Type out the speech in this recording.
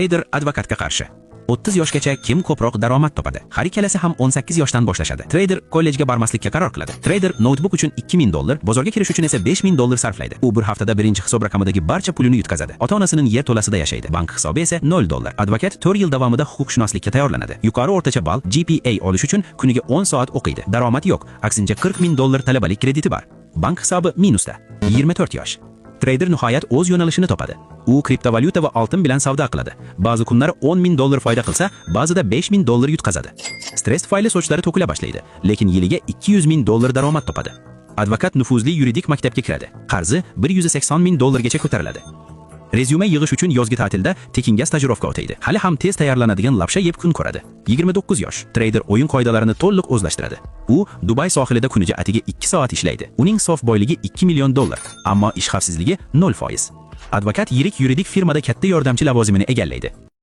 Trader advokatga qarshi. 30 yoshgacha kim ko'proq daromad topadi? Har ikkalasi ham 18 yoshdan boshlashadi. Trader kollejga bormaslikka qaror qiladi. Trader notebook uchun $2000, bozorga kirish uchun esa $5000 sarflaydi. U bir haftada birinchi hisob raqamidagi barcha pulini yutkazadi. Ota-onasining yer to'lasida yashaydi. Bank hisobi esa $0. Advokat 4 yil davomida huquqshunoslikka tayyorlanadi. Yuqori o'rtacha ball GPA olish uchun kuniga 10 soat o'qiydi. Daromad yo'q, aksincha $40000 talabalik krediti bor. Bank hisobi minusda. 24 yosh. Trader nihoyat o'z yo'nalishini topadi. U kriptovalyuta va oltin bilan savdo qiladi. Ba'zi kunlar $10000 foyda qilsa, ba'zida $5000 yutqazadi. Stress tufayli sochlari to'kila boshlaydi, lekin yiliga $200,000 daromad topadi. Advokat nufuzli yuridik maktabga kiradi. Qarzi $180,000 gacha ko'tariladi. Rezyume yig'ish uchun yozgi ta'tilda tekinga stajirovka o'taydi. Hali ham tez tayyorlanadigan lapsha yeb kun ko'radi. 29 yosh. Trader o'yin qoidalarini to'liq o'zlashtiradi. U Dubay sohilida kuniga atiga 2 soat ishlaydi. Uning sof boyligi $2 million, ammo ish xavfsizligi 0%. Advokat yirik yuridik firmada katta yordamchi lavozimini egallaydi.